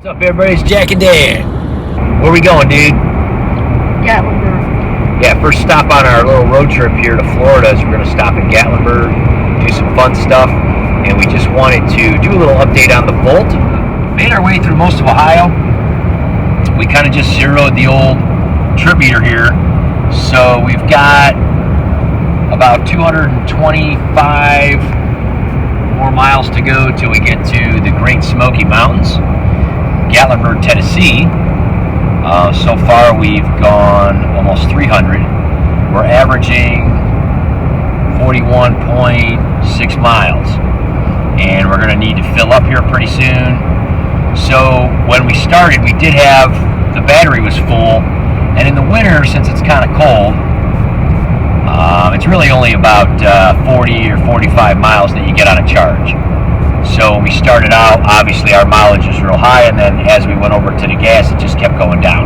What's up, everybody? It's Jack and Dan. Where we going, dude? Gatlinburg. Yeah, first stop on our little road trip here to Florida is we're going to stop in Gatlinburg, do some fun stuff, and we just wanted to do a little update on the Volt. Made our way through most of Ohio. We kind of just zeroed the old trip meter here, so we've got about 225 more miles to go till we get to the Great Smoky Mountains, Gatlinburg, Tennessee. So far we've gone almost 300. We're averaging 41.6 miles, and we're going to need to fill up here pretty soon. So when we started, we did have, the battery was full, and in the winter, since it's kind of cold, it's really only about 40 or 45 miles that you get on a charge. So when we started out, obviously our mileage was real high, and then as we went over to the gas, it just kept going down.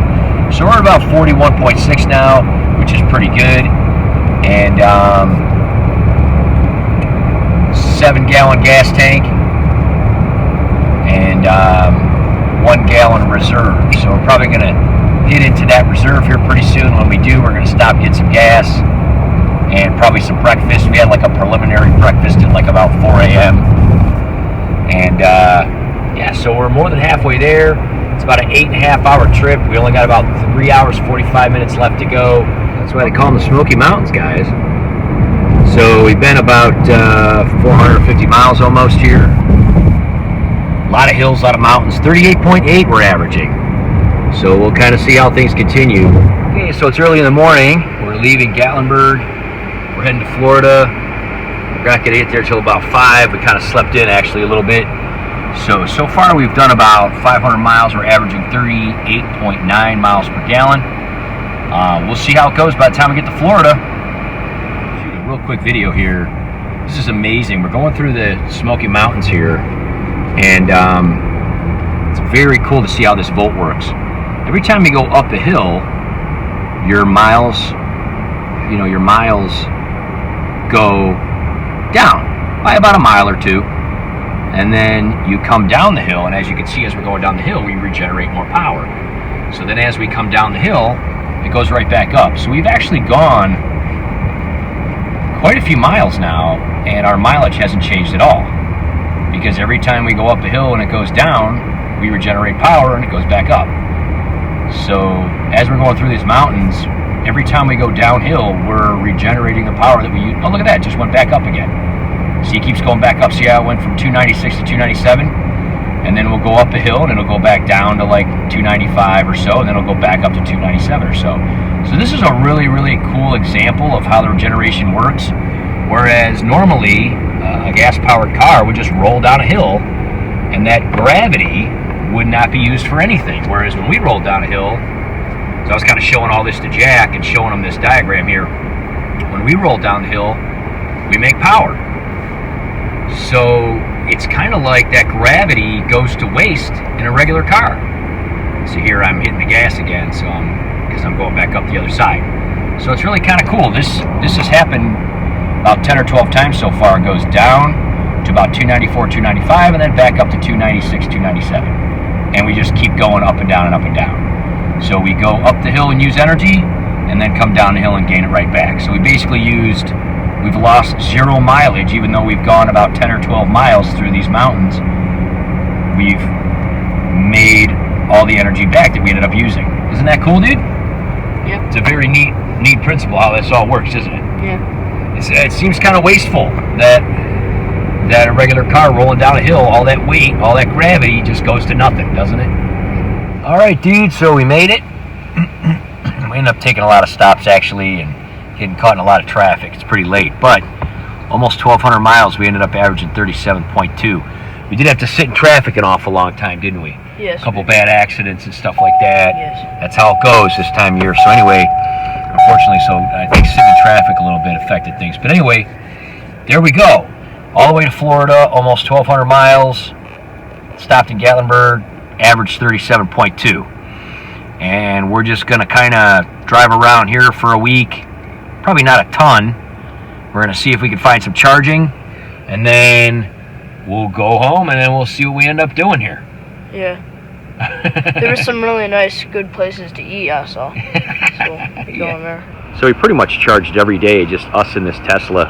So we're at about 41.6 now, which is pretty good. And 7-gallon gas tank and 1-gallon reserve. So we're probably going to hit into that reserve here pretty soon. When we do, we're going to stop, get some gas, and probably some breakfast. We had like a preliminary breakfast at like about 4 a.m. And yeah, so we're more than halfway there. It's about an 8.5-hour trip. We only got about 3 hours, 45 minutes left to go. That's why they call them the Smoky Mountains, guys. So we've been about 450 miles almost here. A lot of hills, a lot of mountains. 38.8 we're averaging. So we'll kind of see how things continue. Okay, so it's early in the morning. We're leaving Gatlinburg. We're heading to Florida. We're not going to get there till about 5. We kind of slept in actually a little bit. So far we've done about 500 miles. We're averaging 38.9 miles per gallon. We'll see how it goes by the time we get to Florida. Shoot a real quick video here. This is amazing. We're going through the Smoky Mountains here, and it's very cool to see how this Volt works. Every time you go up a hill, your miles go down by about a mile or two, and then you come down the hill, and as you can see, as we're going down the hill, we regenerate more power. So then as we come down the hill, it goes right back up. So we've actually gone quite a few miles now, and our mileage hasn't changed at all, because every time we go up a hill and it goes down, we regenerate power and it goes back up. So as we're going through these mountains, every time we go downhill, we're regenerating the power that we use. Oh, look at that, it just went back up again. See, it keeps going back up. See how it went from 296 to 297? And then we'll go up a hill, and it'll go back down to like 295 or so, and then it'll go back up to 297 or so. So this is a really, really cool example of how the regeneration works. Whereas normally, a gas-powered car would just roll down a hill, and that gravity would not be used for anything. Whereas when we roll down a hill, so I was kind of showing all this to Jack and showing him this diagram here. When we roll down the hill, we make power. So it's kind of like that gravity goes to waste in a regular car. So here I'm hitting the gas again, so because I'm going back up the other side. So it's really kind of cool. This has happened about 10 or 12 times so far. It goes down to about 294, 295, and then back up to 296, 297. And we just keep going up and down and up and down. So we go up the hill and use energy, and then come down the hill and gain it right back. So we basically we've lost 0 mileage, even though we've gone about 10 or 12 miles through these mountains. We've made all the energy back that we ended up using. Isn't that cool, dude? Yep. It's a very neat principle how this all works, isn't it? Yeah. It seems kind of wasteful that a regular car rolling down a hill, all that weight, all that gravity just goes to nothing, doesn't it? All right, dude, so we made it. We ended up taking a lot of stops, actually, and getting caught in a lot of traffic. It's pretty late, but almost 1,200 miles. We ended up averaging 37.2. We did have to sit in traffic an awful long time, didn't we? Yes. A couple bad accidents and stuff like that. Yes. That's how it goes this time of year. So anyway, unfortunately, so I think sitting in traffic a little bit affected things. But anyway, there we go. All the way to Florida, almost 1,200 miles. Stopped in Gatlinburg, averaged 37.2. And we're just going to kind of drive around here for a week. Probably not a ton. We're going to see if we can find some charging, and then we'll go home, and then we'll see what we end up doing here. Yeah. There were some really nice, good places to eat, I saw. So we go in there. So we pretty much charged every day, just us in this Tesla.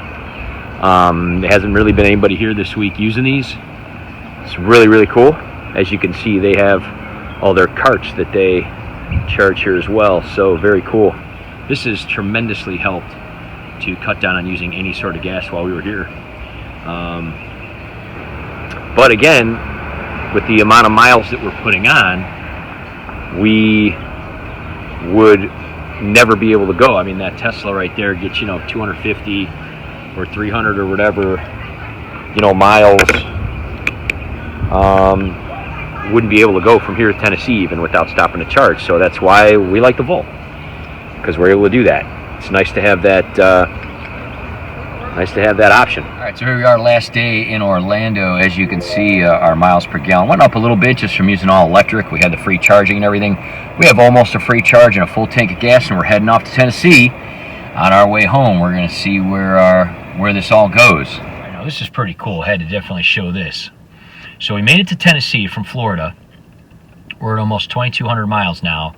There hasn't really been anybody here this week using these. It's really, really cool. As you can see, they have all their carts that they charge here as well. So very cool. This has tremendously helped to cut down on using any sort of gas while we were here. But again, with the amount of miles that we're putting on, we would never be able to go. I mean, that Tesla right there gets, 250 or 300 or whatever, miles. Wouldn't be able to go from here to Tennessee even without stopping to charge. So that's why we like the Volt, because we're able to do that. It's nice to have that. Option. All right, so here we are, last day in Orlando. As you can see, our miles per gallon went up a little bit just from using all electric. We had the free charging and everything. We have almost a free charge and a full tank of gas, and we're heading off to Tennessee. On our way home, we're going to see where this all goes. I know this is pretty cool. I had to definitely show this. So we made it to Tennessee from Florida. We're at almost 2,200 miles now.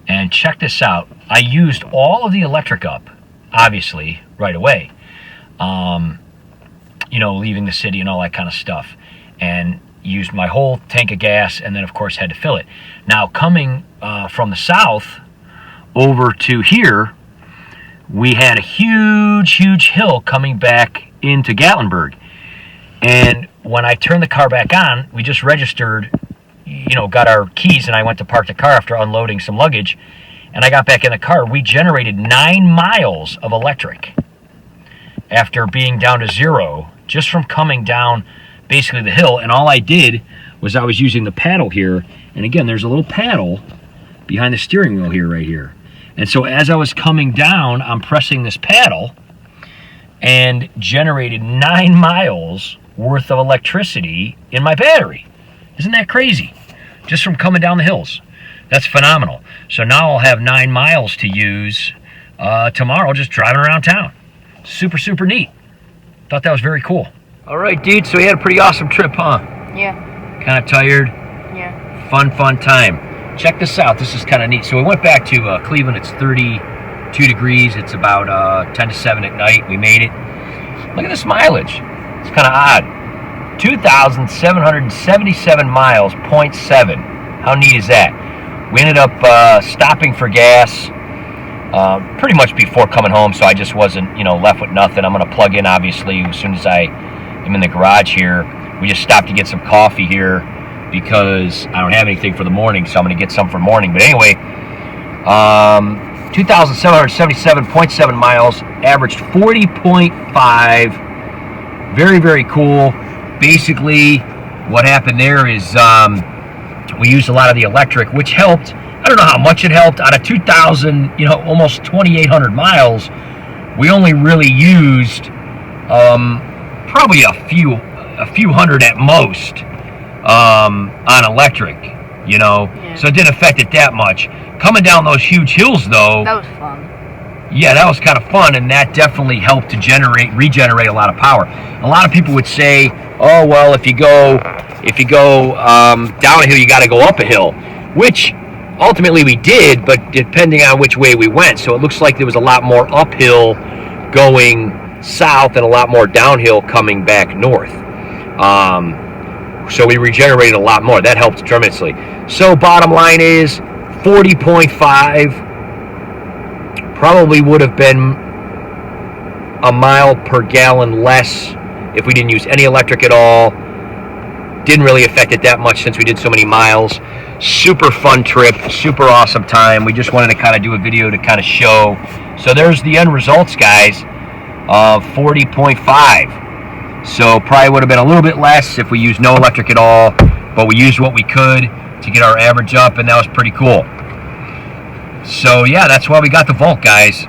And check this out. I used all of the electric up, obviously, right away. Leaving the city and all that kind of stuff. And used my whole tank of gas, and then, of course, had to fill it. Now, coming from the south over to here, we had a huge, huge hill coming back into Gatlinburg. And when I turned the car back on, we just registered, got our keys, and I went to park the car after unloading some luggage, and I got back in the car. We generated 9 miles of electric after being down to 0 just from coming down basically the hill. And all I did was I was using the paddle here, and again, there's a little paddle behind the steering wheel here, right here. And so as I was coming down, I'm pressing this paddle and generated 9 miles worth of electricity in my battery. Isn't that crazy? Just from coming down the hills. That's phenomenal. So now I'll have 9 miles to use tomorrow just driving around town. Super, super neat. Thought that was very cool. All right, dude, so we had a pretty awesome trip, huh? Yeah. Kind of tired? Yeah. Fun time. Check this out. This is kind of neat. So we went back to Cleveland. It's 32 degrees. It's about 10 to 7 at night. We made it. Look at this mileage. It's kind of odd. 2,777 miles, 0.7. How neat is that? We ended up stopping for gas pretty much before coming home, so I just wasn't, left with nothing. I'm going to plug in, obviously, as soon as I am in the garage here. We just stopped to get some coffee here because I don't have anything for the morning, so I'm going to get some for morning. But anyway, 2,777.7 miles, averaged 40.5. Very, very cool. Basically, what happened there is we used a lot of the electric, which helped. I don't know how much it helped. Out of 2,000, almost 2,800 miles, we only really used probably a few hundred at most on electric, Yeah. So it didn't affect it that much. Coming down those huge hills, though. That was fun. Yeah, that was kind of fun, and that definitely helped to regenerate a lot of power. A lot of people would say, "Oh, well, if you go down a hill, you got to go up a hill," which ultimately we did, but depending on which way we went. So it looks like there was a lot more uphill going south and a lot more downhill coming back north. So we regenerated a lot more. That helped tremendously. So bottom line is 40.5 probably would have been a mile per gallon less if we didn't use any electric at all. Didn't really affect it that much since we did so many miles. Super fun trip, super awesome time. We just wanted to kind of do a video to kind of show. So there's the end results, guys, of 40.5. So probably would have been a little bit less if we used no electric at all, but we used what we could to get our average up, and that was pretty cool. So yeah, that's why we got the Volt, guys.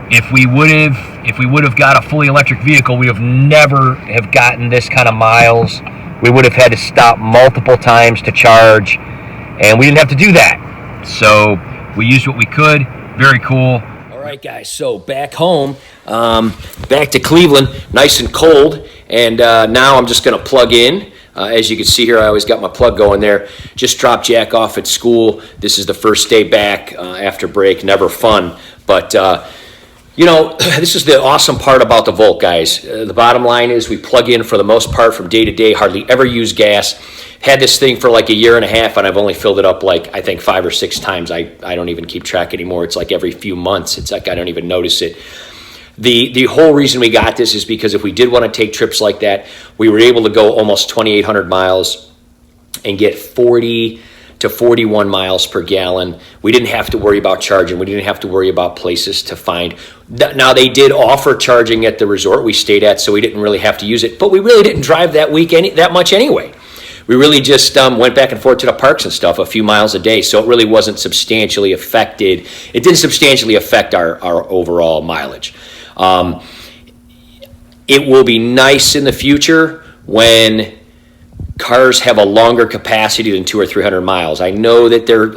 If we would have got a fully electric vehicle, we would have never have gotten this kind of miles. We would have had to stop multiple times to charge, and we didn't have to do that. So we used what we could. Very cool. All right, guys, so back home, back to Cleveland, nice and cold, and now I'm just going to plug in. As you can see here, I always got my plug going there. Just dropped Jack off at school. This is the first day back after break. Never fun, but you know, this is the awesome part about the Volt, guys. The bottom line is we plug in for the most part from day to day, hardly ever use gas. Had this thing for like a year and a half, and I've only filled it up like, I think 5 or 6 times. I don't even keep track anymore. It's like every few months. It's like I don't even notice it. The whole reason we got this is because if we did want to take trips like that, we were able to go almost 2,800 miles and get 40 to 41 miles per gallon. We didn't have to worry about charging. We didn't have to worry about places to find. Now, they did offer charging at the resort we stayed at, so we didn't really have to use it, but we really didn't drive that week that much anyway. We really just went back and forth to the parks and stuff a few miles a day, so it really wasn't substantially affected. It didn't substantially affect our overall mileage. It will be nice in the future when cars have a longer capacity than 200 or 300 miles. I know that they're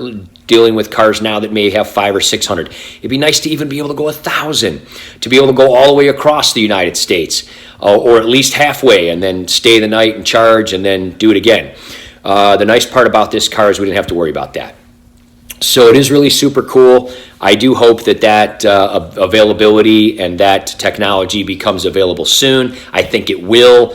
dealing with cars now that may have 500 or 600. It'd be nice to even be able to go 1,000, to be able to go all the way across the United States, or at least halfway, and then stay the night and charge, and then do it again. The nice part about this car is we didn't have to worry about that. So it is really super cool. I do hope that availability and that technology becomes available soon. I think it will.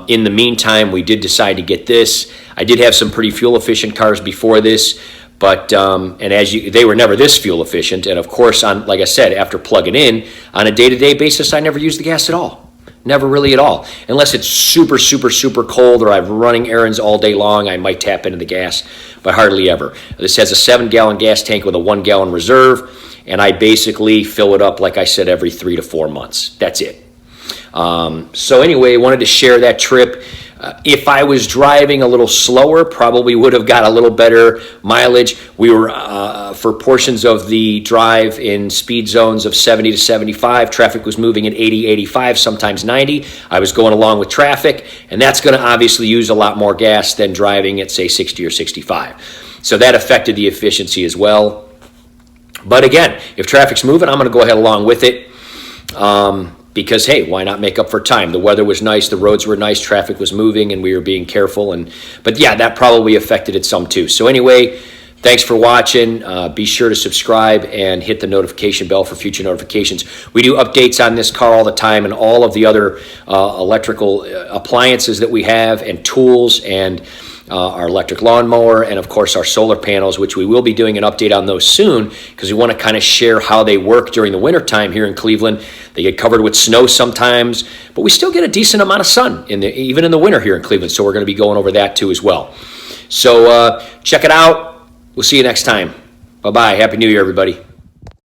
In the meantime, we did decide to get this. I did have some pretty fuel efficient cars before this, but they were never this fuel efficient. And of course, like I said, after plugging in on a day-to-day basis, I never use the gas at all. Never really at all. Unless it's super, super, super cold or I'm running errands all day long, I might tap into the gas, but hardly ever. This has a 7-gallon gas tank with a 1-gallon reserve, and I basically fill it up, like I said, every 3 to 4 months. That's it. So anyway, I wanted to share that trip. If I was driving a little slower, probably would have got a little better mileage. We were, for portions of the drive, in speed zones of 70 to 75. Traffic was moving at 80, 85, sometimes 90. I was going along with traffic, and that's going to obviously use a lot more gas than driving at, say, 60 or 65. So that affected the efficiency as well. But again, if traffic's moving, I'm going to go ahead along with it. Because, hey, why not make up for time? The weather was nice, the roads were nice, traffic was moving, and we were being careful. But yeah, that probably affected it some too. So anyway, thanks for watching. Be sure to subscribe and hit the notification bell for future notifications. We do updates on this car all the time, and all of the other electrical appliances that we have, and tools, and our electric lawnmower, and of course our solar panels, which we will be doing an update on those soon, because we want to kind of share how they work during the winter time here in Cleveland. They get covered with snow sometimes, but we still get a decent amount of sun even in the winter here in Cleveland, so we're going to be going over that too as well. So check it out. We'll see you next time. Bye-bye. Happy New Year, everybody.